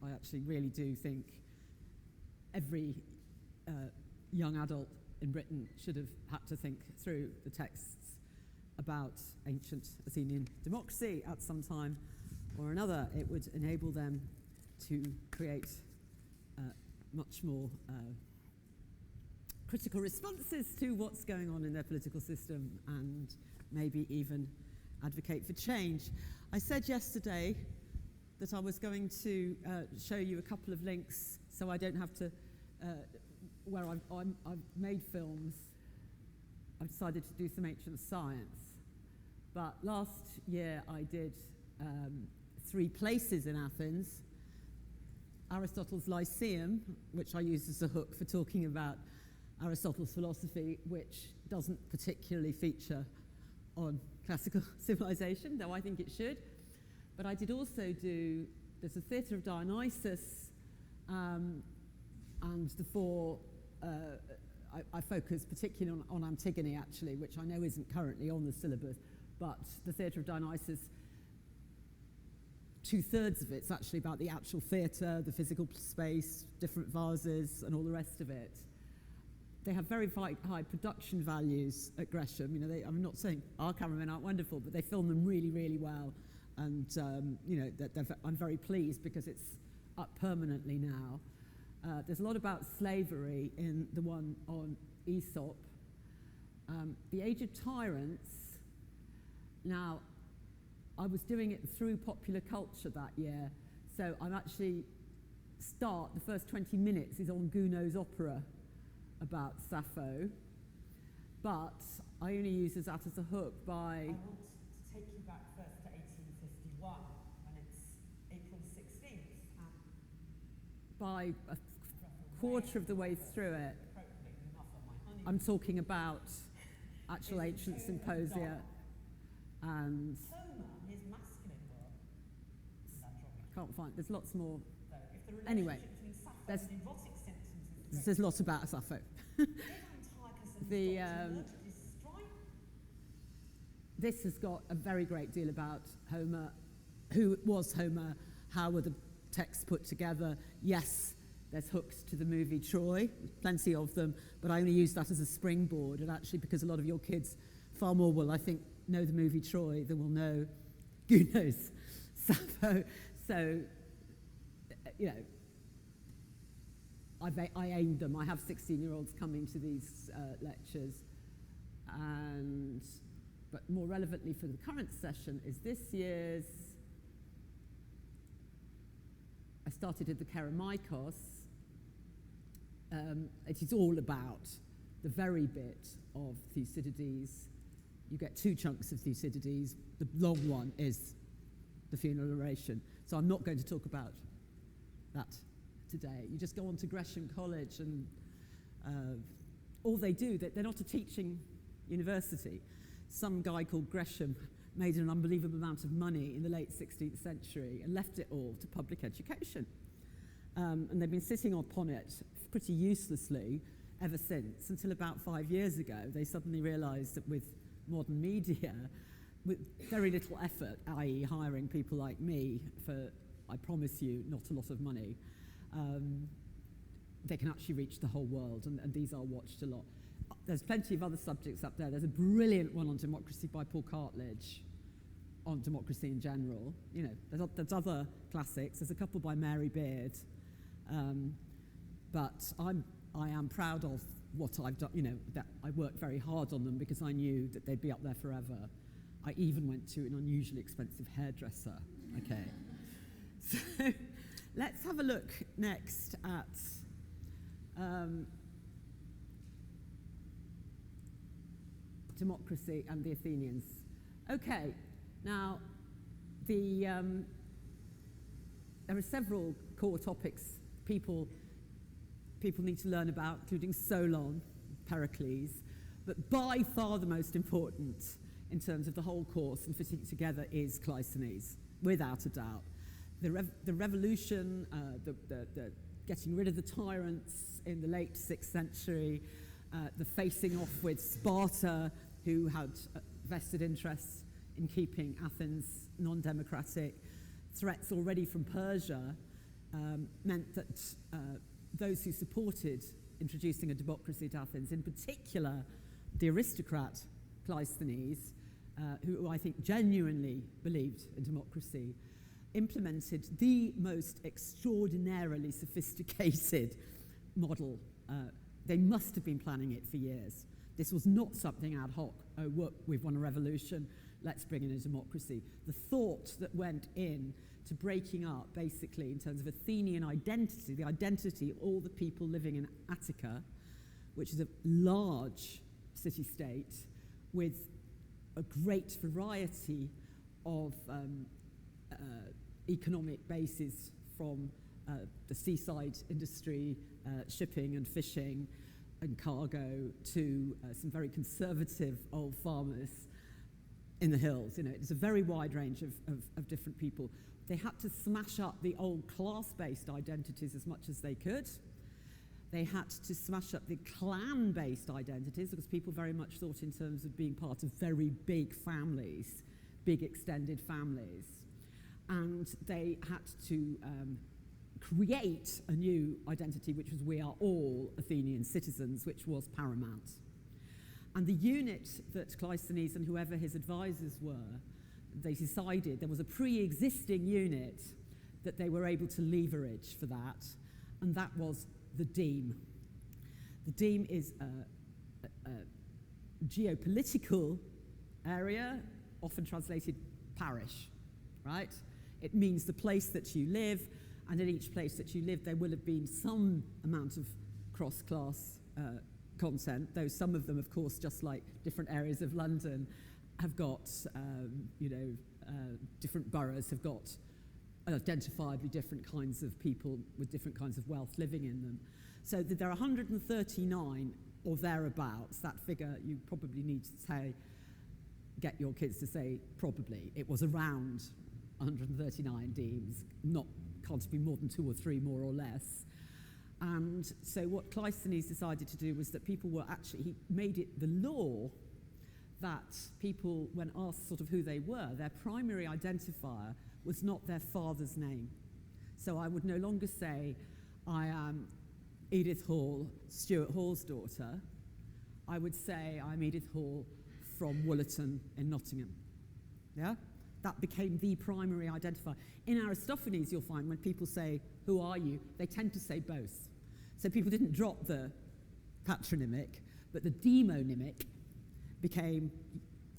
I actually really do think every young adult in Britain should have had to think through the texts about ancient Athenian democracy at some time or another. It would enable them to create much more critical responses to what's going on in their political system and maybe even advocate for change. I said yesterday that I was going to show you a couple of links so I don't have to, where I've made films. I've decided to do some ancient science. But last year I did 3 places in Athens. Aristotle's Lyceum, which I use as a hook for talking about Aristotle's philosophy, which doesn't particularly feature on classical civilization, though I think it should. But I did also do, there's a Theatre of Dionysus, and the 4, I focus particularly on Antigone, actually, which I know isn't currently on the syllabus, but the Theatre of Dionysus, 2/3 of it's actually about the actual theatre, the physical space, different vases, and all the rest of it. They have very high production values at Gresham. You know, I'm not saying our cameramen aren't wonderful, but they film them really, really well. And you know, I'm very pleased because it's up permanently now. There's a lot about slavery in the one on Aesop. The Age of Tyrants. Now, I was doing it through popular culture that year, so I'm actually the first 20 minutes is on Gounod's opera about Sappho, but I only use that as a hook by... I want to take you back first to 1851, and it's April 16th. By a quarter of the way through it, I'm talking about actual ancient symposia and... Can't find. There's lots more. Anyway, there's lots about Sappho. This has got a very great deal about Homer. Who was Homer? How were the texts put together? Yes, there's hooks to the movie Troy, plenty of them, but I only use that as a springboard, and actually because a lot of your kids far more will, I think, know the movie Troy than will know Gounod's Sappho. So, you know, I aimed them. I have 16-year-olds coming to these lectures. But more relevantly for the current session is this year's, I started at the Keramikos. It is all about the very bit of Thucydides. You get 2 chunks of Thucydides. The long one is the funeral oration. So I'm not going to talk about that today. You just go on to Gresham College and all they do, they're not a teaching university. Some guy called Gresham made an unbelievable amount of money in the late 16th century and left it all to public education. And they've been sitting upon it pretty uselessly ever since, until about 5 years ago. They suddenly realized that with modern media, with very little effort, i.e. hiring people like me for, I promise you, not a lot of money, they can actually reach the whole world, and these are watched a lot. There's plenty of other subjects up there. There's a brilliant one on democracy by Paul Cartledge, on democracy in general. You know, there's other classics. There's a couple by Mary Beard, but I am proud of what I've done. You know, that I worked very hard on them because I knew that they'd be up there forever. I even went to an unusually expensive hairdresser. Okay, so let's have a look next at democracy and the Athenians. Okay, now there are several core topics people need to learn about, including Solon, Pericles, but by far the most important in terms of the whole course and fitting it together is Cleisthene, without a doubt. The revolution, the getting rid of the tyrants in the late 6th century, the facing off with Sparta, who had vested interests in keeping Athens non-democratic, threats already from Persia, meant that those who supported introducing a democracy at Athens, in particular the aristocrat Cleisthenes, who I think genuinely believed in democracy, implemented the most extraordinarily sophisticated model. They must have been planning it for years. This was not something ad hoc. Oh, look, we've won a revolution, let's bring in a democracy. The thought that went in to breaking up, basically, in terms of Athenian identity, the identity of all the people living in Attica, which is a large city-state with a great variety of economic bases, from the seaside industry, shipping and fishing and cargo, to some very conservative old farmers in the hills. You know, it's a very wide range of different people. They had to smash up the old class-based identities as much as they could. They had to smash up the clan-based identities, because people very much thought in terms of being part of very big families, big extended families. And they had to create a new identity, which was we are all Athenian citizens, which was paramount. And the unit that Cleisthenes and whoever his advisors were, they decided there was a pre-existing unit that they were able to leverage for that, and that was the deme. The deme is a geopolitical area, often translated parish, right? It means the place that you live, and in each place that you live there will have been some amount of cross-class content, though some of them, of course, just like different areas of London, have got, different boroughs have got identifiably different kinds of people with different kinds of wealth living in them. So there are 139 or thereabouts. That figure you probably need to say, get your kids to say probably. It was around 139 demes, can't be more than 2 or 3 more or less. And so what Cleisthenes decided to do was that people were actually, he made it the law that people, when asked sort of who they were, their primary identifier was not their father's name. So I would no longer say, I am Edith Hall, Stuart Hall's daughter. I would say, I'm Edith Hall from Woollerton in Nottingham. Yeah? That became the primary identifier. In Aristophanes, you'll find when people say, who are you? They tend to say both. So people didn't drop the patronymic, but the demonymic became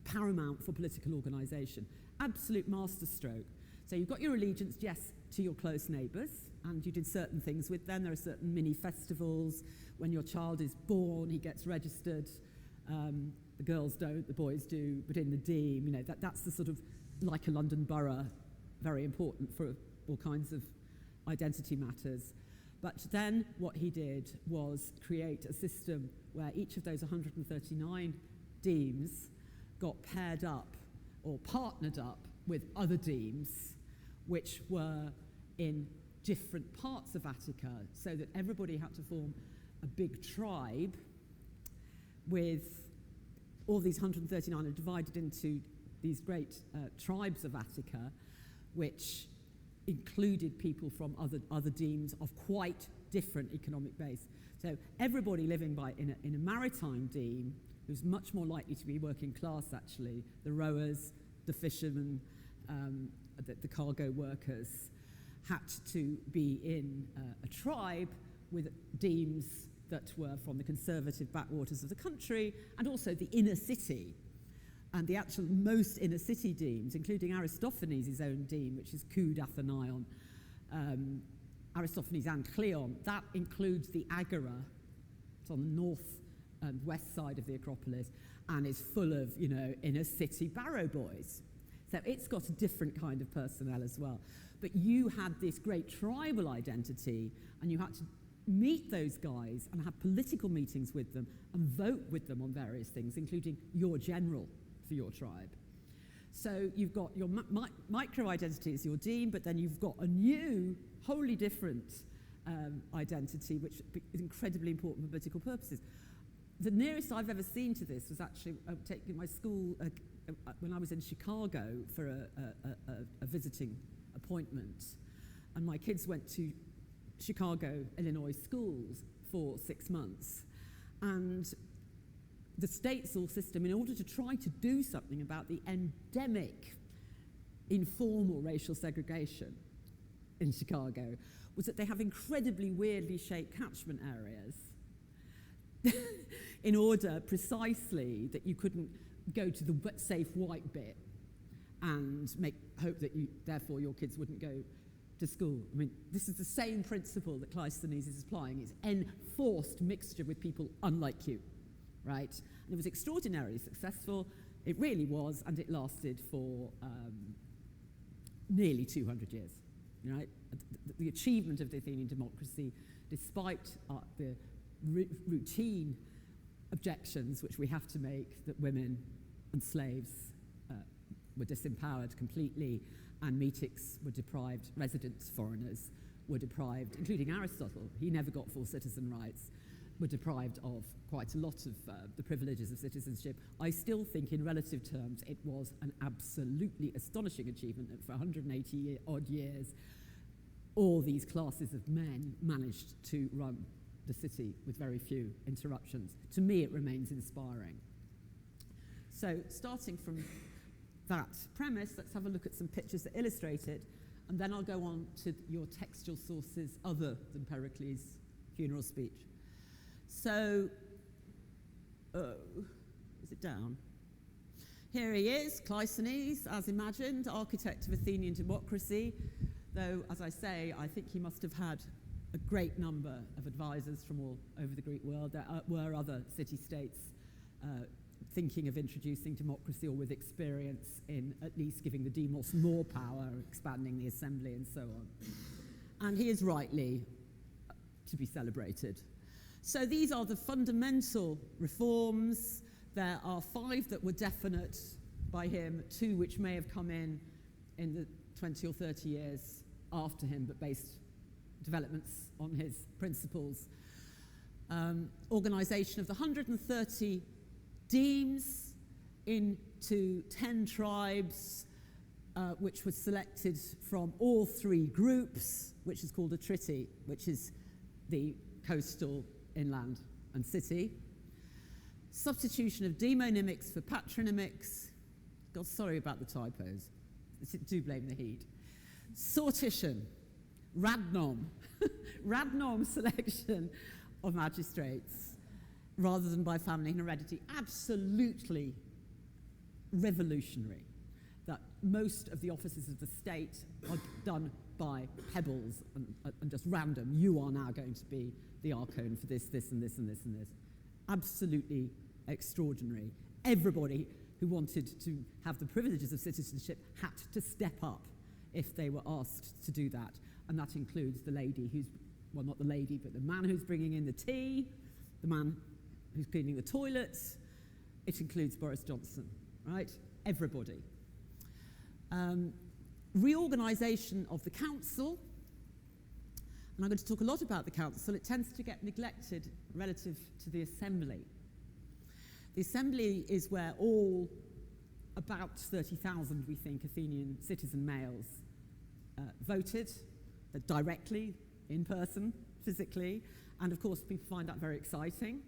paramount for political organisation. Absolute masterstroke. So you've got your allegiance, yes, to your close neighbours, and you did certain things with them. There are certain mini festivals. When your child is born, he gets registered. The girls don't, the boys do, but in the deme, you know, that's the sort of, like a London borough, very important for all kinds of identity matters. But then what he did was create a system where each of those 139 demes got paired up or partnered up with other demes which were in different parts of Attica, so that everybody had to form a big tribe with all these 139 are divided into these great tribes of Attica, which included people from other demes of quite different economic base. So everybody living in a maritime deme, who's much more likely to be working class actually, the rowers, the fishermen, the cargo workers, had to be in a tribe with demes that were from the conservative backwaters of the country, and also the inner city. And the actual most inner city demes, including Aristophanes' own deme, which is Kud Athenaion, Aristophanes and Cleon, that includes the Agora. It's on the north and west side of the Acropolis, and is full of, you know, inner city barrow boys. So it's got a different kind of personnel as well. But you had this great tribal identity, and you had to meet those guys and have political meetings with them and vote with them on various things, including your general for your tribe. So you've got your micro-identity as your deme, but then you've got a new, wholly different identity, which is incredibly important for political purposes. The nearest I've ever seen to this was actually taking my school when I was in Chicago for a visiting appointment. and my kids went to Chicago, Illinois schools for 6 months. And the state-school system, in order to try to do something about the endemic informal racial segregation in Chicago, was that they have incredibly weirdly shaped catchment areas in order precisely that you couldn't go to the safe white bit and hope that therefore your kids wouldn't go to school. I mean, this is the same principle that Cleisthene is applying. It's enforced mixture with people unlike you, right? And it was extraordinarily successful. It really was, and it lasted for nearly 200 years, right? The achievement of the Athenian democracy, despite the routine objections which we have to make that women and slaves were disempowered completely, and metics were deprived, residents, foreigners were deprived, including Aristotle, he never got full citizen rights, were deprived of quite a lot of the privileges of citizenship. I still think in relative terms it was an absolutely astonishing achievement that for 180 odd years all these classes of men managed to run the city with very few interruptions. To me it remains inspiring. So starting from that premise, let's have a look at some pictures that illustrate it, and then I'll go on to your textual sources other than Pericles' funeral speech. So, is it down? Here he is, Cleisthene, as imagined, architect of Athenian democracy, though, as I say, I think he must have had a great number of advisors from all over the Greek world. There were other city-states thinking of introducing democracy, or with experience in at least giving the demos more power, expanding the assembly and so on. And he is rightly to be celebrated. So these are the fundamental reforms. There are 5 that were definite by him, 2 which may have come in the 20 or 30 years after him, but based developments on his principles. Organisation of the 130 demes into 10 tribes, which was selected from all 3 groups, which is called a triti, which is the coastal, inland, and city. Substitution of demonymics for patronymics. God, sorry about the typos. Do blame the heat. Sortition, radnom, radnom selection of magistrates, rather than by family and heredity. Absolutely revolutionary, that most of the offices of the state are done by pebbles and just random. You are now going to be the archon for this, this, and this, and this, and this. Absolutely extraordinary. Everybody who wanted to have the privileges of citizenship had to step up if they were asked to do that. And that includes the lady who's, well, not the lady, but the man who's bringing in the tea, the man who's cleaning the toilets. It includes Boris Johnson, right? Everybody. Reorganisation of the council. And I'm going to talk a lot about the council. It tends to get neglected relative to the assembly. The assembly is where all about 30,000, we think, Athenian citizen males voted directly, in person, physically. And of course, people find that very exciting.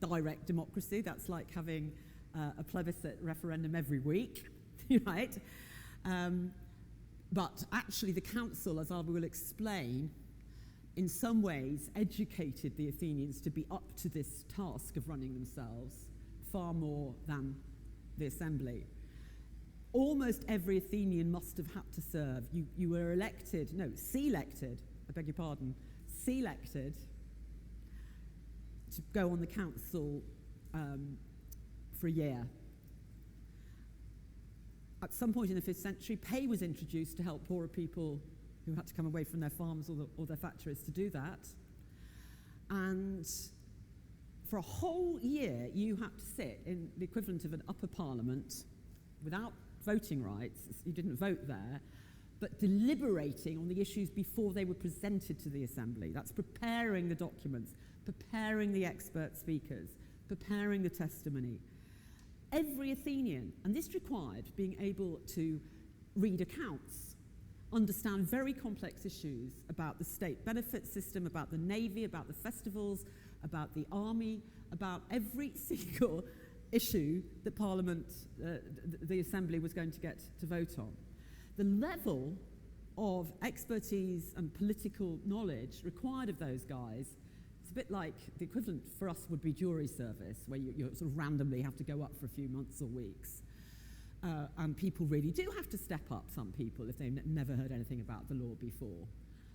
Direct democracy, that's like having a plebiscite referendum every week, right? But actually the council, as I will explain, in some ways educated the Athenians to be up to this task of running themselves far more than the assembly. Almost every Athenian must have had to serve. You were elected, no, selected, I beg your pardon, selected to go on the council for a year. At some point in the 5th century, pay was introduced to help poorer people who had to come away from their farms or their factories to do that. And for a whole year, you had to sit in the equivalent of an upper parliament without voting rights. You didn't vote there, but deliberating on the issues before they were presented to the assembly. That's preparing the documents, preparing the expert speakers, preparing the testimony. Every Athenian, and this required being able to read accounts, understand very complex issues about the state benefit system, about the navy, about the festivals, about the army, about every single issue that Parliament, the Assembly was going to get to vote on. The level of expertise and political knowledge required of those guys, it's a bit like the equivalent for us would be jury service, where you sort of randomly have to go up for a few months or weeks. And people really do have to step up, some people, if they've never heard anything about the law before.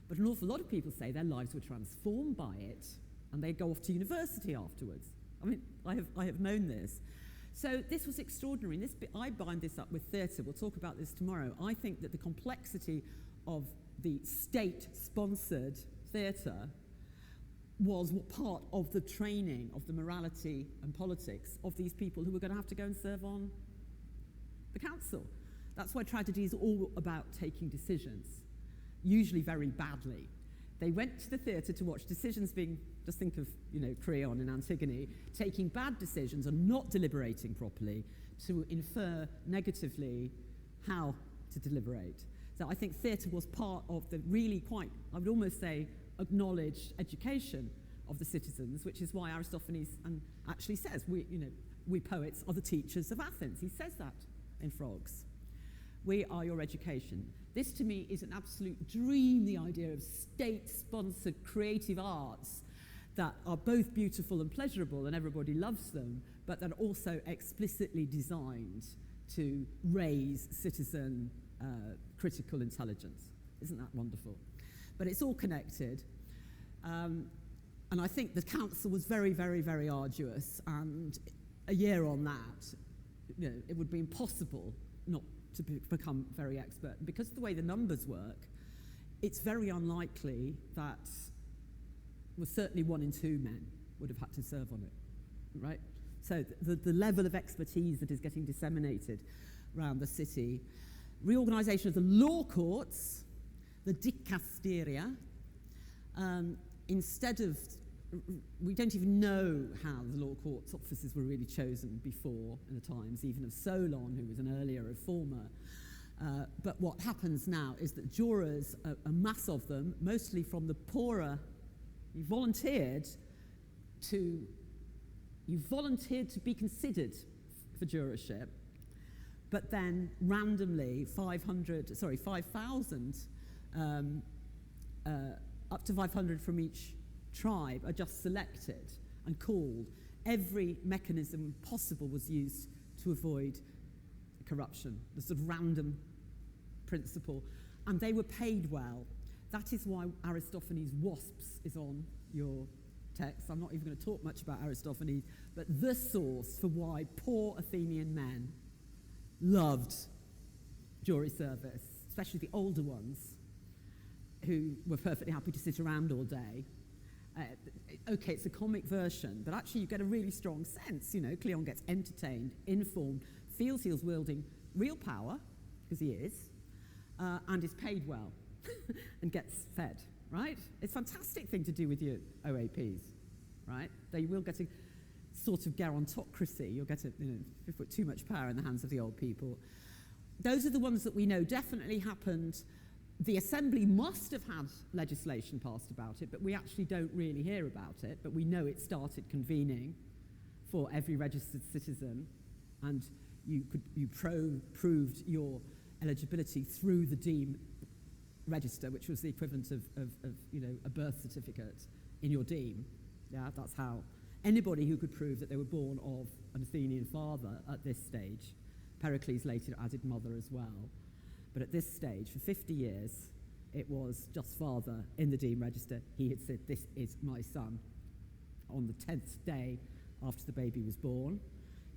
But an awful lot of people say their lives were transformed by it, and they go off to university afterwards. I mean, I have known this. So this was extraordinary. And I bind this up with theatre. We'll talk about this tomorrow. I think that the complexity of the state-sponsored theatre was part of the training of the morality and politics of these people who were going to have to go and serve on the council. That's why tragedy is all about taking decisions, usually very badly. They went to the theatre to watch decisions being, just think of, Creon and Antigone, taking bad decisions and not deliberating properly to infer negatively how to deliberate. So I think theatre was part of the really quite, I would almost say, acknowledged education of the citizens, which is why Aristophanes actually says, we poets are the teachers of Athens. He says that in Frogs. We are your education. This to me is an absolute dream, the idea of state-sponsored creative arts that are both beautiful and pleasurable and everybody loves them, but that are also explicitly designed to raise citizen critical intelligence. Isn't that wonderful? But it's all connected. And I think the council was very, very, very arduous, and a year on that, it would be impossible not to become very expert. And because of the way the numbers work, it's very unlikely that, well, certainly 1 in 2 men would have had to serve on it, right? So the level of expertise that is getting disseminated around the city. Reorganisation of the law courts, the dicasteria, instead of, we don't even know how the law courts officers were really chosen before in the times, even of Solon, who was an earlier reformer. But what happens now is that jurors, a mass of them, mostly from the poorer, you volunteered to be considered for jurorship, but then randomly 5,000, up to 500 from each tribe are just selected and called. Every mechanism possible was used to avoid corruption, the sort of random principle, and they were paid well. That is why Aristophanes' wasps is on your text. I'm not even going to talk much about Aristophanes, but the source for why poor Athenian men loved jury service, especially the older ones, who were perfectly happy to sit around all day. Okay, it's a comic version, but actually you get a really strong sense. Cleon gets entertained, informed, feels he was wielding real power, because he is, and is paid well, and gets fed, right? It's a fantastic thing to do with your OAPs, right? They will get a sort of gerontocracy. You'll get if you put too much power in the hands of the old people. Those are the ones that we know definitely happened. The Assembly must have had legislation passed about it, but we actually don't really hear about it. But we know it started convening for every registered citizen, and you proved your eligibility through the Deme register, which was the equivalent of a birth certificate in your Deme. Yeah, that's how anybody who could prove that they were born of an Athenian father at this stage. Pericles later added mother as well. But at this stage, for 50 years, it was just father in the Deme register. He had said, "This is my son," on the 10th day after the baby was born.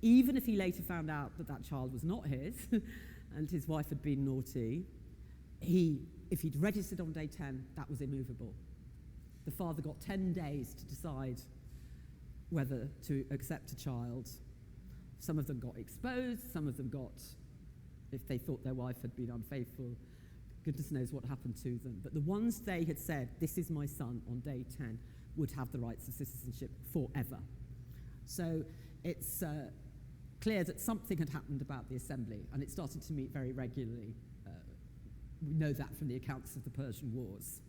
Even if he later found out that that child was not his and his wife had been naughty, if he'd registered on day 10, that was immovable. The father got 10 days to decide whether to accept a child. Some of them got exposed, some of them got, if they thought their wife had been unfaithful, goodness knows what happened to them. But the ones they had said, "This is my son," on day 10, would have the rights of citizenship forever. So it's clear that something had happened about the Assembly, and it started to meet very regularly We know that from the accounts of the Persian Wars.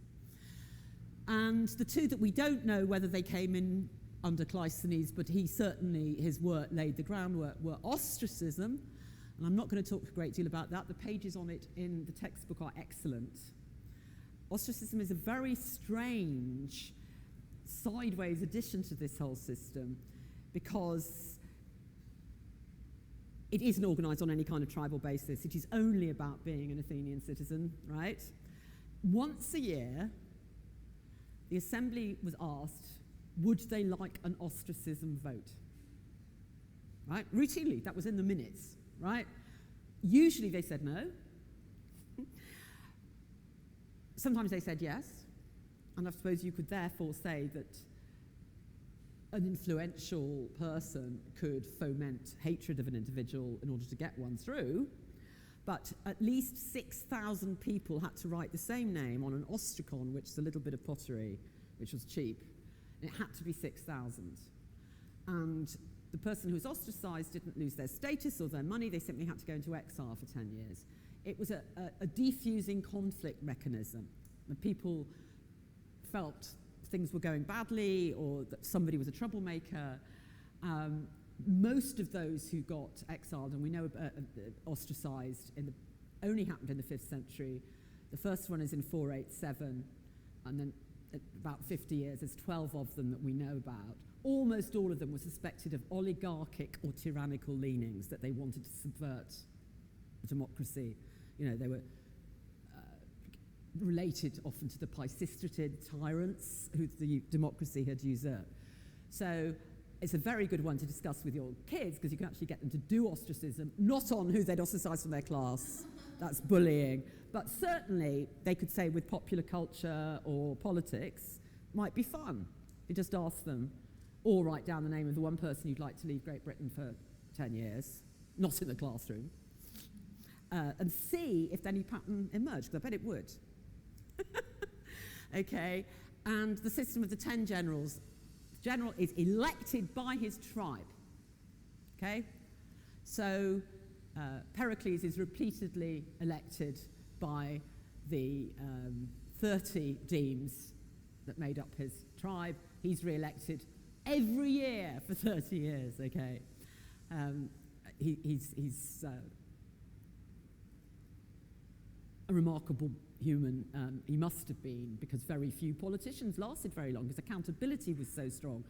And the two that we don't know whether they came in under Cleisthenes, but his work laid the groundwork, were ostracism. And I'm not going to talk a great deal about that. The pages on it in the textbook are excellent. Ostracism is a very strange sideways addition to this whole system because it isn't organised on any kind of tribal basis. It is only about being an Athenian citizen, right? Once a year, the assembly was asked, would they like an ostracism vote? Right? Routinely, that was in the minutes, right? Usually they said no. Sometimes they said yes. And I suppose you could therefore say that an influential person could foment hatred of an individual in order to get one through. But at least 6,000 people had to write the same name on an ostracon, which is a little bit of pottery, which was cheap. And it had to be 6,000. And the person who was ostracized didn't lose their status or their money. They simply had to go into exile for 10 years. It was a defusing conflict mechanism. When people felt things were going badly or that somebody was a troublemaker, most of those who got exiled, and we know ostracized, only happened in the 5th century. The first one is in 487, and then at about 50 years, there's 12 of them that we know about. Almost all of them were suspected of oligarchic or tyrannical leanings, that they wanted to subvert democracy. You know, they were related often to the Pisistrated tyrants who the democracy had usurped. So it's a very good one to discuss with your kids because you can actually get them to do ostracism, not on who they'd ostracise from their class. That's bullying. But certainly they could say with popular culture or politics, might be fun. You just ask them, or write down the name of the one person you'd like to leave Great Britain for 10 years, not in the classroom, and see if any pattern emerged, because I bet it would. Okay, and the system of the 10 generals. The general is elected by his tribe. Okay, so Pericles is repeatedly elected by the 30 demes that made up his tribe. He's re-elected every year for 30 years. Okay, he's a remarkable human. He must have been, because very few politicians lasted very long, because accountability was so strong.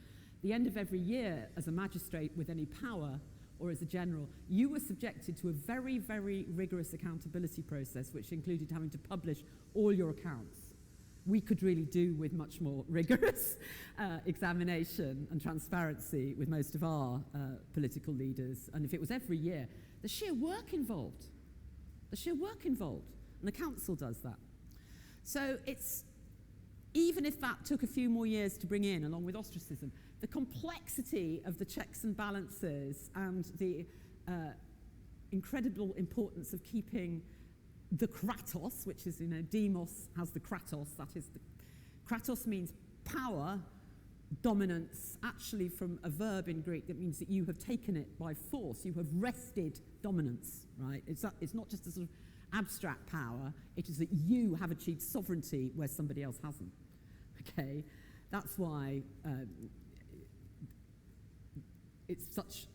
The end of every year, as a magistrate with any power or as a general, you were subjected to a very, very rigorous accountability process, which included having to publish all your accounts. We could really do with much more rigorous examination and transparency with most of our political leaders. And if it was every year, the sheer work involved. And the council does that. So it's, even if that took a few more years to bring in, along with ostracism, the complexity of the checks and balances and the incredible importance of keeping the kratos, which is, demos has the kratos, that is, kratos means power, dominance, actually from a verb in Greek that means that you have taken it by force, you have wrested dominance, right? It's not just a sort of abstract power, it is that you have achieved sovereignty where somebody else hasn't, okay? That's why it's such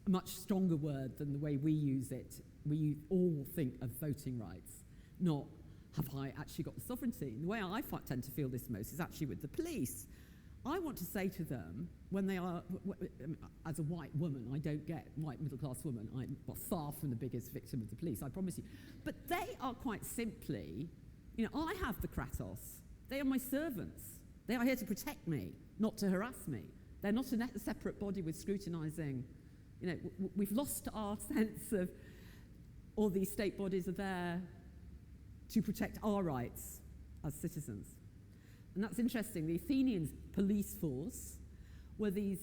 a much stronger word than the way we use it. We all think of voting rights, not have I actually got the sovereignty. And the way I tend to feel this most is actually with the police. I want to say to them, when they are, as a white woman, I don't get white middle-class woman, I'm far from the biggest victim of the police, I promise you. But they are quite simply, I have the kratos. They are my servants. They are here to protect me, not to harass me. They're not a separate body with scrutinising. We've lost our sense of all these state bodies are there to protect our rights as citizens. And that's interesting. The Athenians' police force were these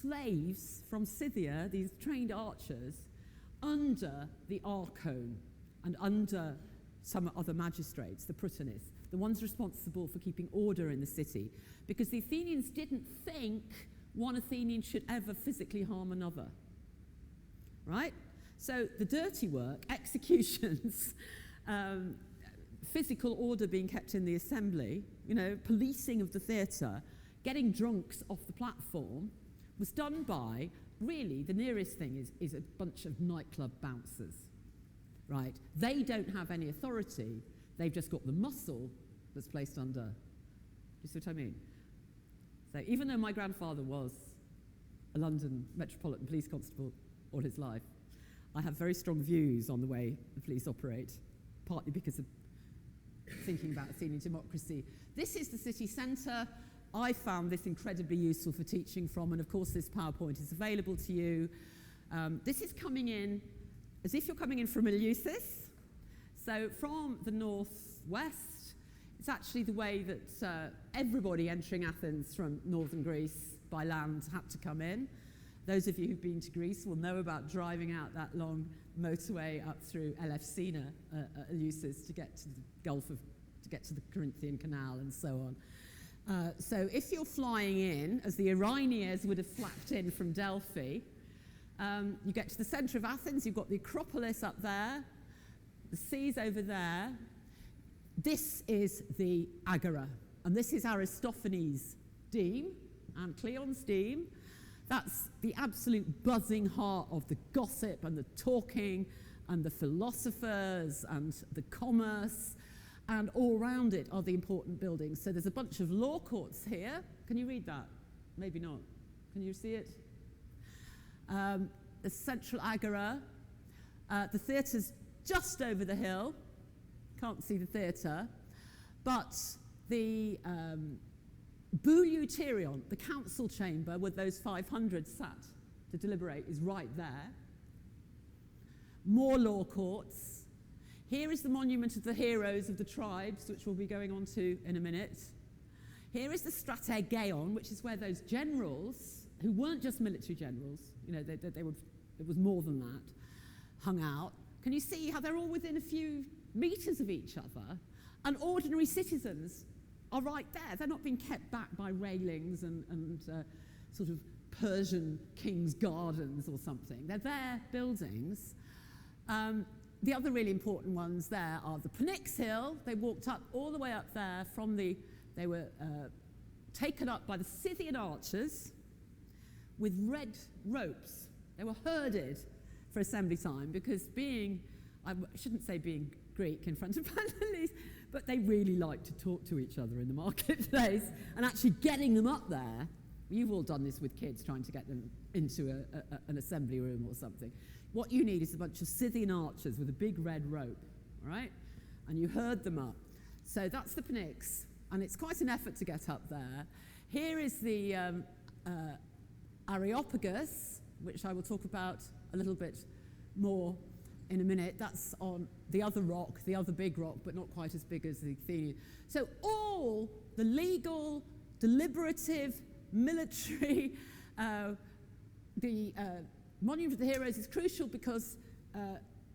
slaves from Scythia, these trained archers, under the archon and under some other magistrates, the prytanis, the ones responsible for keeping order in the city, because the Athenians didn't think one Athenian should ever physically harm another, right? So the dirty work, executions, physical order being kept in the assembly, policing of the theatre, getting drunks off the platform, was done by, really, the nearest thing is a bunch of nightclub bouncers, right? They don't have any authority. They've just got the muscle that's placed under. Do you see what I mean? So even though my grandfather was a London Metropolitan Police Constable all his life, I have very strong views on the way the police operate, partly because of thinking about Athenian democracy. This is the city centre. I found this incredibly useful for teaching from, and of course this PowerPoint is available to you. This is coming in as if you're coming in from Eleusis. So from the northwest, it's actually the way that everybody entering Athens from northern Greece by land had to come in. Those of you who've been to Greece will know about driving out that long motorway up through Elefsina, Eleusis, to get to the to get to the Corinthian Canal and so on. So if you're flying in, as the Iranians would have flapped in from Delphi, you get to the centre of Athens, you've got the Acropolis up there, the sea's over there. This is the Agora, and this is Aristophanes' deme and Cleon's deme. That's the absolute buzzing heart of the gossip and the talking and the philosophers and the commerce, and all around it are the important buildings. So there's a bunch of law courts here. Can you read that? Maybe not. Can you see it? The central Agora. The theatre's just over the hill. Can't see the theatre. But the Bouleuterion, the council chamber where those 500 sat to deliberate, is right there. More law courts. Here is the monument of the heroes of the tribes, which we'll be going on to in a minute. Here is the Strategeion, which is where those generals, who weren't just military generals, it was more than that, hung out. Can you see how they're all within a few meters of each other? And ordinary citizens are right there. They're not being kept back by railings and sort of Persian king's gardens or something. They're their buildings. The other really important ones there are the Pnyx Hill. They walked up all the way up there they were taken up by the Scythian archers with red ropes. They were herded for assembly time because I shouldn't say being Greek in front of Pantelis, but they really like to talk to each other in the marketplace, and actually getting them up there. You've all done this with kids, trying to get them into an assembly room or something. What you need is a bunch of Scythian archers with a big red rope, all right? And you herd them up. So that's the Pnyx, and it's quite an effort to get up there. Here is the Areopagus, which I will talk about a little bit more in a minute. That's on the other rock, the other big rock, but not quite as big as the Athenian. So all the legal, deliberative, military, the Monument of the Heroes is crucial because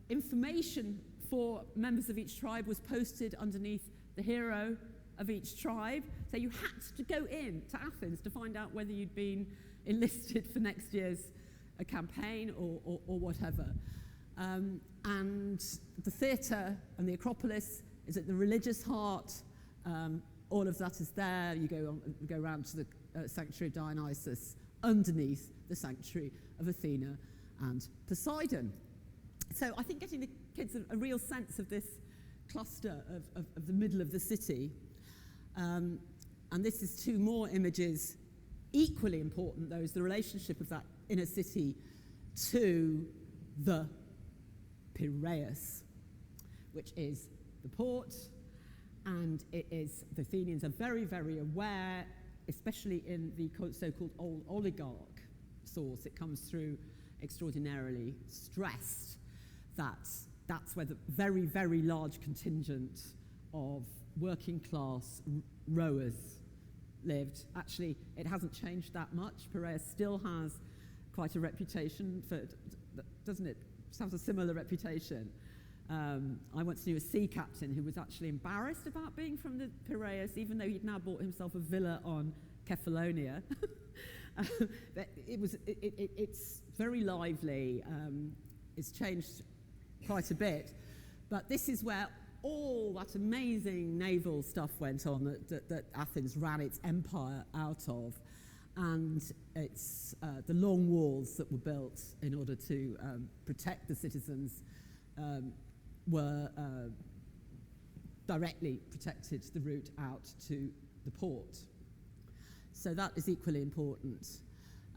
information for members of each tribe was posted underneath the hero of each tribe. So you had to go in to Athens to find out whether you'd been enlisted for next year's campaign or whatever. And the theatre and the Acropolis is at the religious heart. All of that is there. You go around to the sanctuary of Dionysus, underneath the sanctuary of Athena and Poseidon. So I think getting the kids a real sense of this cluster of the middle of the city. And this is two more images, equally important, though, is the relationship of that inner city to the Piraeus, which is the port, and it is, the Athenians are very, very aware, especially in the so-called old oligarch source, it comes through extraordinarily stressed that that's where the very, very large contingent of working class rowers lived. Actually, it hasn't changed that much. Piraeus still has quite a reputation for, doesn't it? It has a similar reputation. I once knew a sea captain who was actually embarrassed about being from the Piraeus, even though he'd now bought himself a villa on Kefalonia. It's very lively. It's changed quite a bit. But this is where all that amazing naval stuff went on that Athens ran its empire out of, and it's the long walls that were built in order to protect the citizens were directly protected the route out to the port. So that is equally important.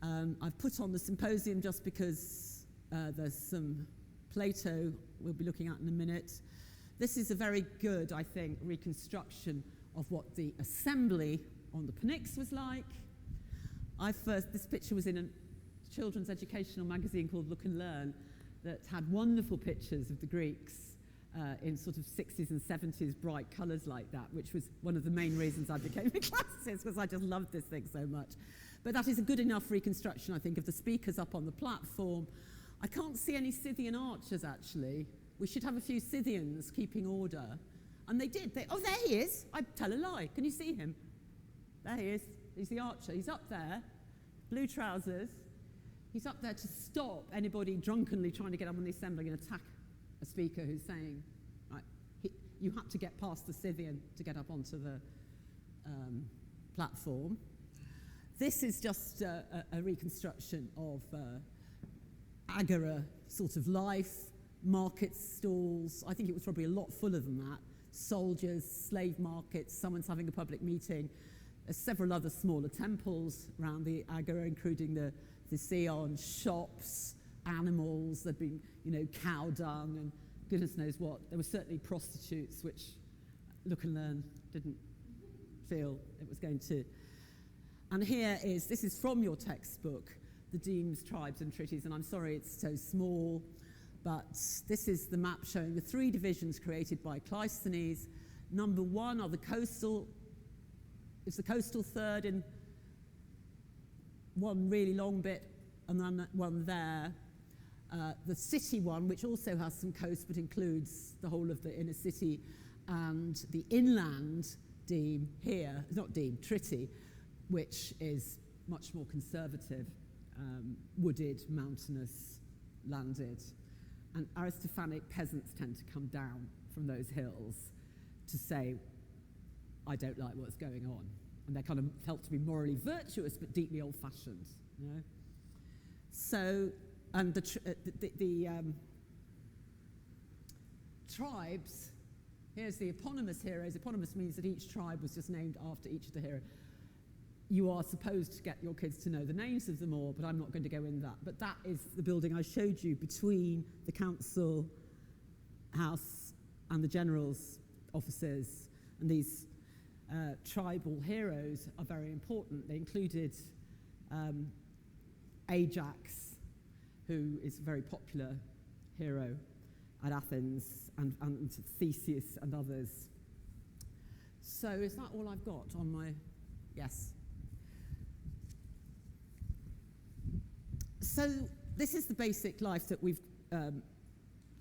I've put on the symposium just because there's some Plato we'll be looking at in a minute. This is a very good, I think, reconstruction of what the assembly on the Pnyx was like. This picture was in a children's educational magazine called Look and Learn that had wonderful pictures of the Greeks in sort of 60s and 70s bright colours like that, which was one of the main reasons I became a classicist, because I just loved this thing so much. But that is a good enough reconstruction, I think, of the speakers up on the platform. I can't see any Scythian archers, actually. We should have a few Scythians keeping order. And they did. Oh, there he is. I tell a lie. Can you see him? There he is. He's the archer. He's up there, blue trousers. He's up there to stop anybody drunkenly trying to get up on the assembly and attack a speaker who's saying, right, you have to get past the Scythian to get up onto the platform. This is just a reconstruction of Agora sort of life, market stalls. I think it was probably a lot fuller than that. Soldiers, slave markets, someone's having a public meeting. There's several other smaller temples around the Agora, including the Theon, shops, animals. There'd been, cow dung and goodness knows what. There were certainly prostitutes, which Look and Learn didn't feel it was going to. And this is from your textbook, the Demes, Tribes and Treaties, and I'm sorry it's so small, but this is the map showing the 3 divisions created by Cleisthenes. Number 1 are the coastal third in one really long bit, and then one there. The city one, which also has some coast but includes the whole of the inner city, and the inland deme here, not deme, Triti, which is much more conservative, wooded, mountainous, landed. And Aristophanic peasants tend to come down from those hills to say, I don't like what's going on. And they're kind of felt to be morally virtuous but deeply old-fashioned. So, and the tribes, here's the eponymous heroes. Eponymous means that each tribe was just named after each of the heroes. You are supposed to get your kids to know the names of them all, but I'm not going to go in that. But that is the building I showed you between the council house and the general's offices. And these tribal heroes are very important. They included Ajax, who is a very popular hero at Athens, and Theseus and others. So is that all I've got on my... Yes. So this is the basic life that we've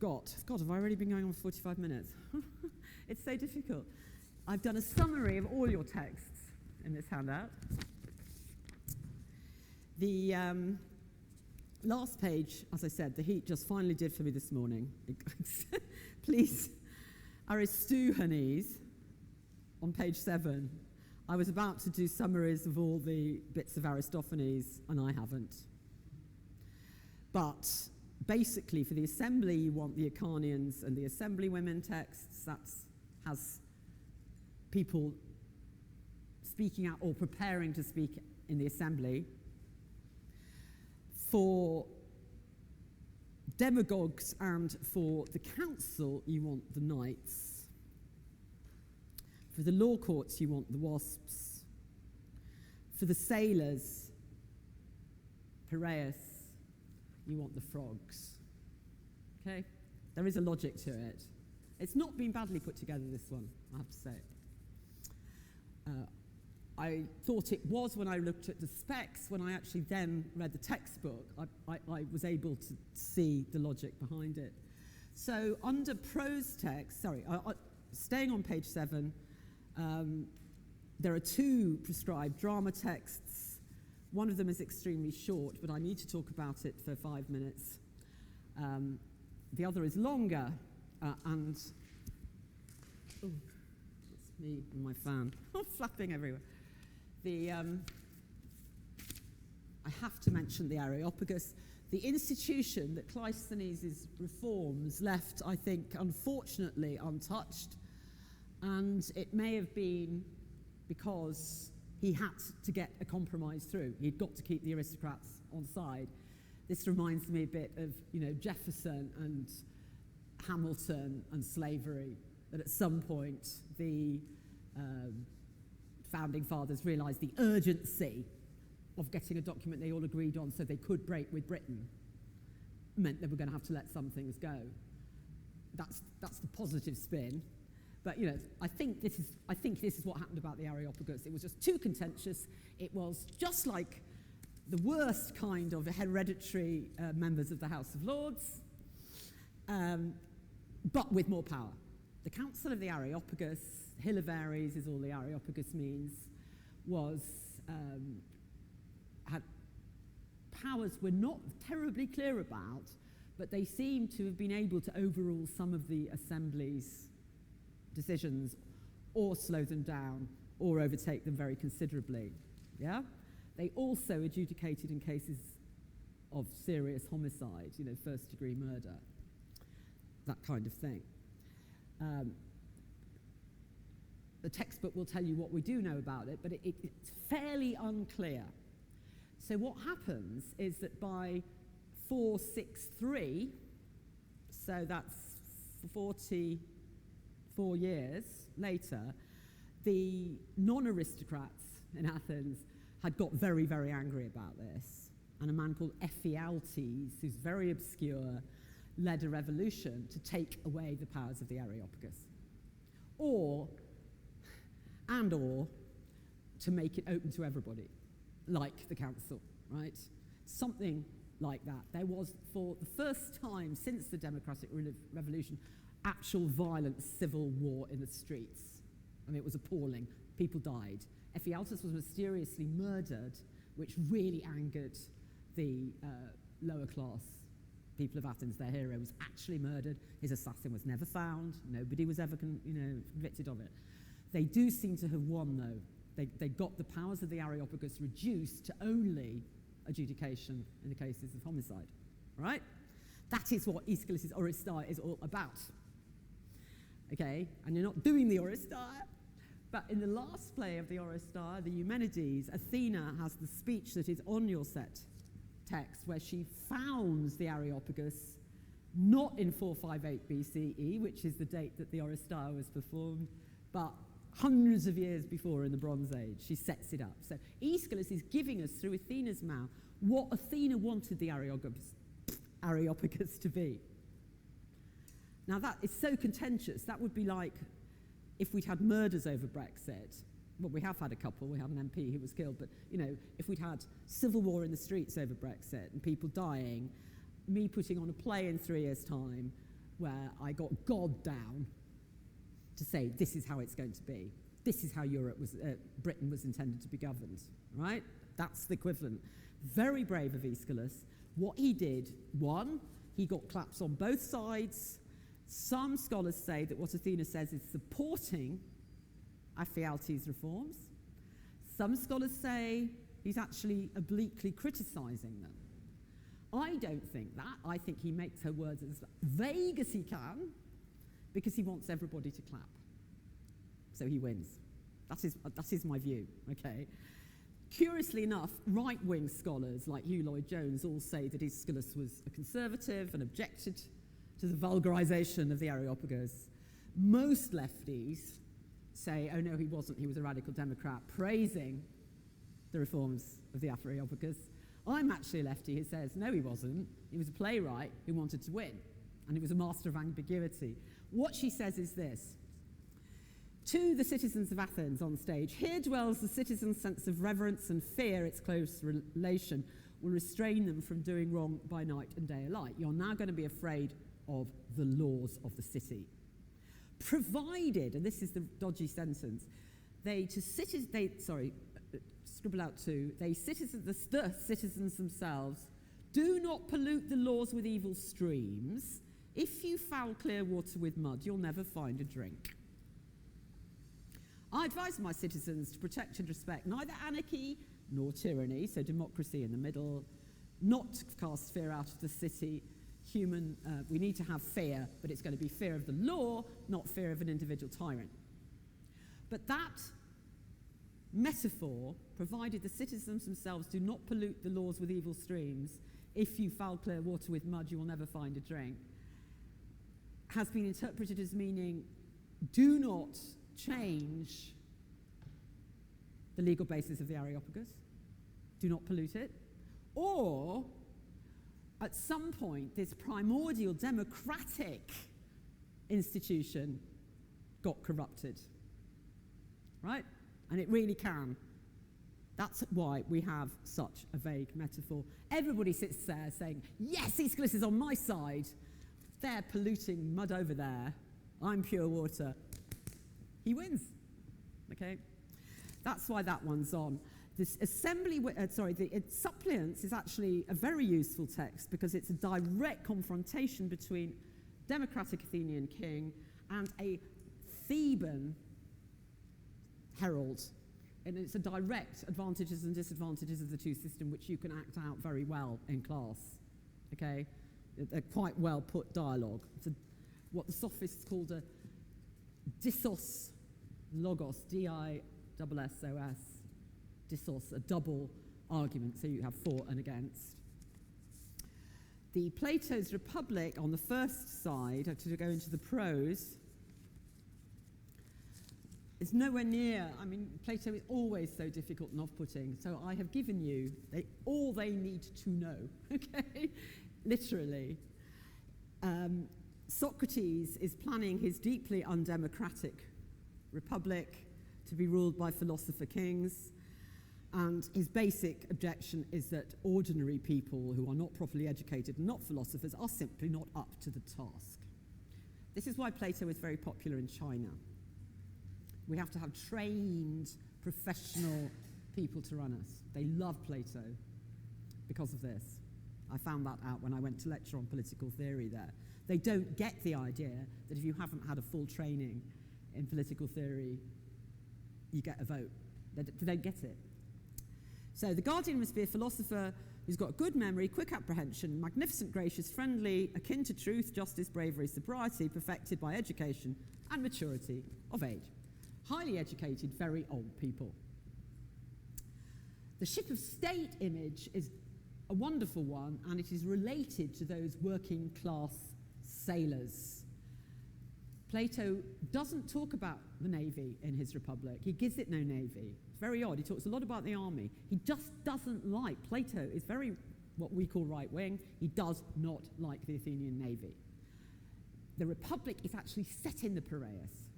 got. God, have I already been going on for 45 minutes? It's so difficult. I've done a summary of all your texts in this handout. The last page, as I said, the heat just finally did for me this morning. Please, Aristophanes, on page 7. I was about to do summaries of all the bits of Aristophanes, and I haven't. But basically, for the assembly, you want the Acharnians and the assembly women texts. That has people speaking out or preparing to speak in the assembly. For demagogues and for the council, you want the knights. For the law courts, you want the wasps. For the sailors, Piraeus, you want the frogs. Okay? There is a logic to it. It's not been badly put together, this one, I have to say. I thought it was when I looked at the specs. When I actually then read the textbook, I was able to see the logic behind it. So under prose text, staying on page 7, there are 2 prescribed drama texts. One of them is extremely short, but I need to talk about it for 5 minutes. The other is longer, and Oh, that's me and my fan. I'm flapping everywhere. I have to mention the Areopagus, the institution that Cleisthenes' reforms left, I think, unfortunately untouched. And it may have been because he had to get a compromise through. He'd got to keep the aristocrats on side. This reminds me a bit of, Jefferson and Hamilton and slavery, that at some point the founding fathers realised the urgency of getting a document they all agreed on so they could break with Britain meant they were going to have to let some things go. That's the positive spin. But I think this is what happened about the Areopagus. It was just too contentious. It was just like the worst kind of hereditary members of the House of Lords, but with more power. The Council of the Areopagus, Hill of Ares is all the Areopagus means, had powers we're not terribly clear about, but they seem to have been able to overrule some of the assembly's decisions or slow them down or overtake them very considerably. Yeah? They also adjudicated in cases of serious homicide, first-degree murder, that kind of thing. The textbook will tell you what we do know about it, but it's fairly unclear. So what happens is that by 463, so that's 44 years later, the non-aristocrats in Athens had got very, very angry about this. And a man called Ephialtes, who's very obscure, led a revolution to take away the powers of the Areopagus. Or to make it open to everybody, like the council, right? Something like that. There was, for the first time since the Democratic Revolution, actual violent civil war in the streets. I mean, it was appalling. People died. Ephialtes was mysteriously murdered, which really angered the lower class people of Athens. Their hero was actually murdered. His assassin was never found. Nobody was ever convicted of it. They do seem to have won, though. They got the powers of the Areopagus reduced to only adjudication in the cases of homicide. Right? That is what Aeschylus' Oresteia is all about. Okay? And you're not doing the Oresteia, but in the last play of the Oresteia, the Eumenides, Athena has the speech that is on your set text, where she founds the Areopagus not in 458 BCE, which is the date that the Oresteia was performed, but hundreds of years before in the Bronze Age. She sets it up. So Aeschylus is giving us, through Athena's mouth, what Athena wanted the Areopagus to be. Now that is so contentious. That would be like if we'd had murders over Brexit. Well, we have had a couple. We have an MP who was killed. But, if we'd had civil war in the streets over Brexit and people dying, me putting on a play in 3 years' time where I got God down to say, this is how it's going to be. This is how Britain was intended to be governed, right? That's the equivalent. Very brave of Aeschylus. What he did, one, he got claps on both sides. Some scholars say that what Athena says is supporting Ephialtes' reforms. Some scholars say he's actually obliquely criticising them. I don't think that. I think he makes her words as vague as he can because he wants everybody to clap. So he wins. That is my view, okay? Curiously enough, right-wing scholars like Hugh Lloyd-Jones all say that Aeschylus was a conservative and objected to the vulgarisation of the Areopagus. Most lefties say, oh no, he wasn't, he was a radical Democrat, praising the reforms of the Areopagus. I'm actually a lefty who says, no, he wasn't. He was a playwright who wanted to win, and he was a master of ambiguity. What she says is this: to the citizens of Athens on stage, here dwells the citizens' sense of reverence and fear. Its close relation will restrain them from doing wrong by night and day alike. You're now going to be afraid of the laws of the city. Provided, and this is the dodgy sentence, the citizens themselves do not pollute the laws with evil streams. If you foul clear water with mud, you'll never find a drink. I advise my citizens to protect and respect neither anarchy nor tyranny, so democracy in the middle, not to cast fear out of the city. We need to have fear, but it's going to be fear of the law, not fear of an individual tyrant. But that metaphor, provided the citizens themselves do not pollute the laws with evil streams, if you foul clear water with mud, you will never find a drink, has been interpreted as meaning do not change the legal basis of the Areopagus, do not pollute it, or at some point this primordial democratic institution got corrupted, right? And it really can. That's why we have such a vague metaphor. Everybody sits there saying, yes, Aeschylus is on my side. They're polluting mud over there. I'm pure water. He wins, okay? That's why that one's on. This the Suppliants is actually a very useful text because it's a direct confrontation between democratic Athenian king and a Theban herald. And it's a direct advantages and disadvantages of the two systems, which you can act out very well in class, okay? A quite well put dialogue. It's what the sophists called a dissos logos, D-I-S-S-O-S, dissos, a double argument, so you have for and against. The Plato's Republic on the first side, to go into the prose, is nowhere near, I mean, Plato is always so difficult and off-putting, so I have given you all they need to know, okay? Literally. Socrates is planning his deeply undemocratic republic to be ruled by philosopher kings, and his basic objection is that ordinary people who are not properly educated and not philosophers are simply not up to the task. This is why Plato is very popular in China. We have to have trained, professional people to run us. They love Plato because of this. I found that out when I went to lecture on political theory there. They don't get the idea that if you haven't had a full training in political theory, you get a vote. They don't get it. So the guardian must be a philosopher who's got good memory, quick apprehension, magnificent, gracious, friendly, akin to truth, justice, bravery, sobriety, perfected by education and maturity of age. Highly educated, very old people. The ship of state image is a wonderful one, and it is related to those working class sailors. Plato doesn't talk about the navy in his Republic. He gives it no navy. It's very odd. He talks a lot about the army. He just doesn't like, Plato is very what we call right wing. He does not like the Athenian navy. The Republic is actually set in the Piraeus.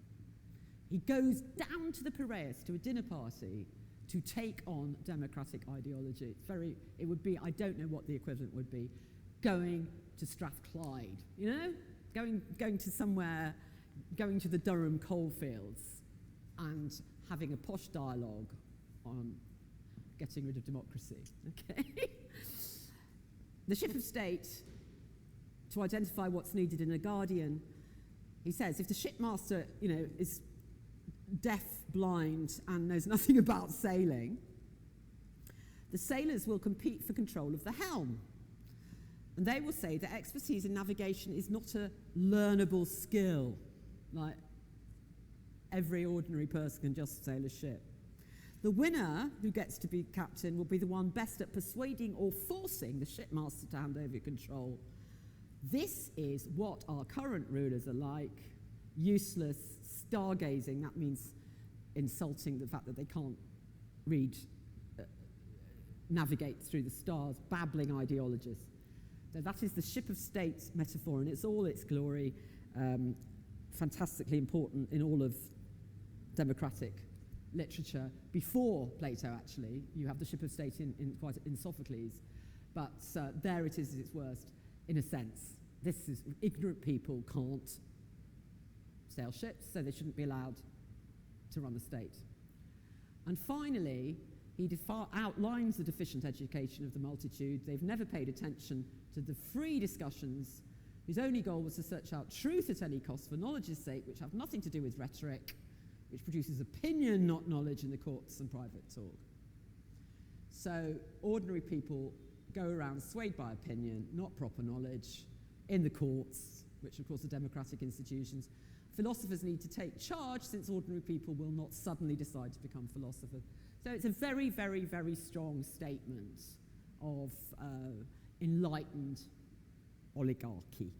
He goes down to the Piraeus to a dinner party to take on democratic ideology. It's very, it would be, I don't know what the equivalent would be, going to Strathclyde, you know? Going to somewhere, going to the Durham coalfields and having a posh dialogue on getting rid of democracy, okay? The ship of state, to identify what's needed in a guardian, he says, if the shipmaster, is deaf, blind, and knows nothing about sailing, the sailors will compete for control of the helm. And they will say that expertise in navigation is not a learnable skill, like every ordinary person can just sail a ship. The winner, who gets to be captain, will be the one best at persuading or forcing the shipmaster to hand over control. This is what our current rulers are like: useless, stargazing. That means insulting the fact that they can't navigate through the stars, babbling ideologists. So that is the ship of state metaphor, and it's all its glory, fantastically important in all of democratic literature. Before Plato, actually, you have the ship of state in Sophocles, but there it is at its worst, in a sense. This is, ignorant people can't sail ships, so they shouldn't be allowed to run the state. And finally, he outlines the deficient education of the multitude. They've never paid attention to the free discussions whose only goal was to search out truth at any cost for knowledge's sake, which have nothing to do with rhetoric, which produces opinion, not knowledge, in the courts and private talk. So ordinary people go around swayed by opinion, not proper knowledge, in the courts, which of course are democratic institutions. Philosophers need to take charge, since ordinary people will not suddenly decide to become philosophers. So it's a very, very, very strong statement of enlightened oligarchy,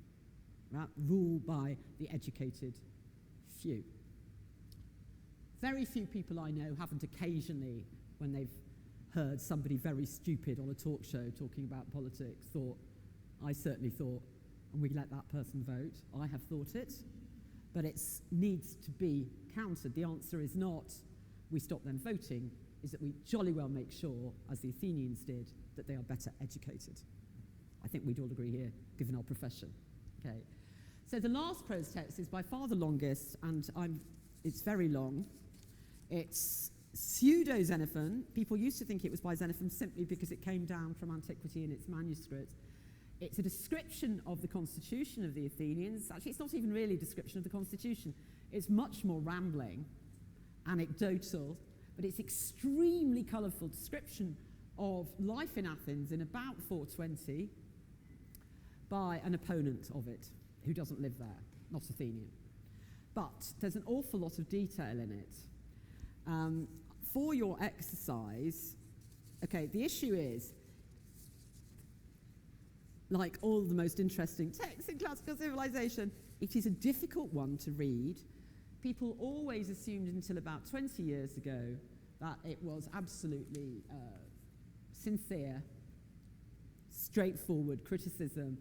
right? Ruled by the educated few. Very few people I know haven't occasionally, when they've heard somebody very stupid on a talk show talking about politics, thought, I certainly thought, and we let that person vote. I have thought it, but it needs to be countered. The answer is not we stop them voting, is that we jolly well make sure, as the Athenians did, that they are better educated. I think we'd all agree here, given our profession. Okay. So the last prose text is by far the longest, and it's very long. It's pseudo-Xenophon. People used to think it was by Xenophon simply because it came down from antiquity in its manuscript. It's a description of the constitution of the Athenians. Actually, it's not even really a description of the constitution. It's much more rambling, anecdotal, but it's extremely colourful description of life in Athens in about 420 by an opponent of it who doesn't live there, not Athenian. But there's an awful lot of detail in it. For your exercise, okay, the issue is, like all the most interesting texts in classical civilization, it is a difficult one to read. People always assumed until about 20 years ago that it was absolutely sincere, straightforward criticism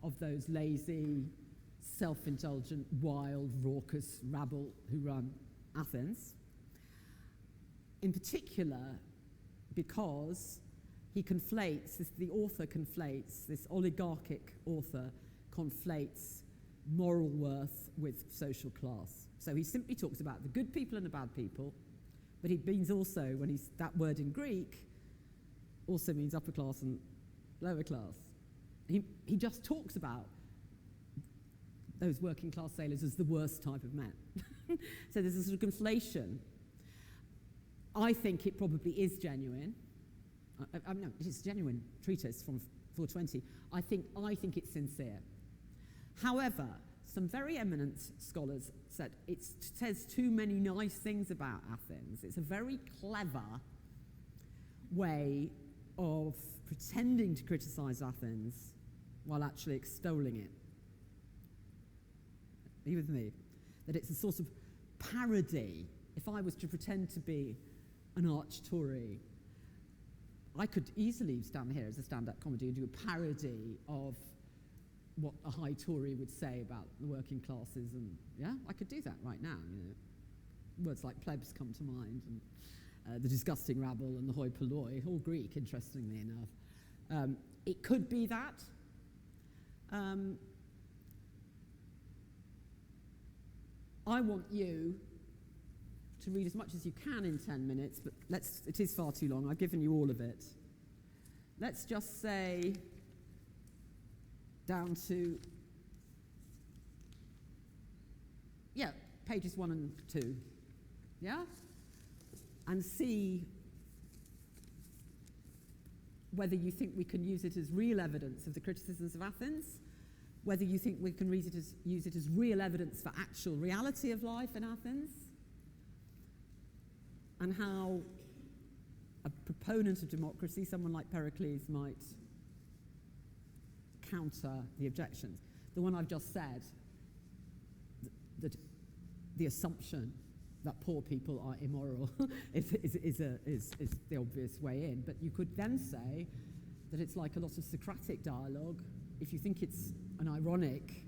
of those lazy, self-indulgent, wild, raucous rabble who run Athens. In particular, because the author conflates, this oligarchic author conflates moral worth with social class. So he simply talks about the good people and the bad people, but he means also, that word in Greek also means upper class and lower class. He just talks about those working class sailors as the worst type of men. So there's a sort of conflation. I think it probably is genuine. No, it is a genuine treatise from 420. I think it's sincere. However, some very eminent scholars said it says too many nice things about Athens. It's a very clever way of pretending to criticize Athens while actually extolling it. Are you with me? That it's a sort of parody. If I was to pretend to be an arch Tory, I could easily stand here as a stand-up comedy and do a parody of what a high Tory would say about the working classes, and yeah, I could do that right now. You know, words like plebs come to mind, and the disgusting rabble and the hoi polloi, all Greek, interestingly enough. It could be that. I want you to read as much as you can in 10 minutes, but it is far too long. I've given you all of it. Let's just say down to, pages 1 and 2, and see whether you think we can use it as real evidence of the criticisms of Athens, whether you think we can use it as real evidence for actual reality of life in Athens, and how a proponent of democracy, someone like Pericles, might counter the objections. The one I've just said, that the assumption that poor people are immoral is the obvious way in. But you could then say that it's like a lot of Socratic dialogue. If you think it's an ironic,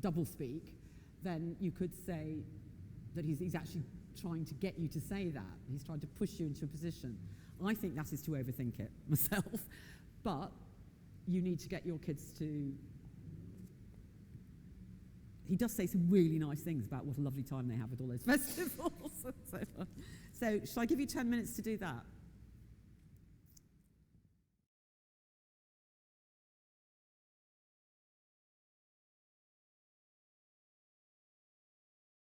doublespeak, then you could say that he's actually trying to get you to say that. He's trying to push you into a position. I think that is to overthink it myself, but you need to get your kids to... He does say some really nice things about what a lovely time they have with all those festivals. So shall I give you 10 minutes to do that?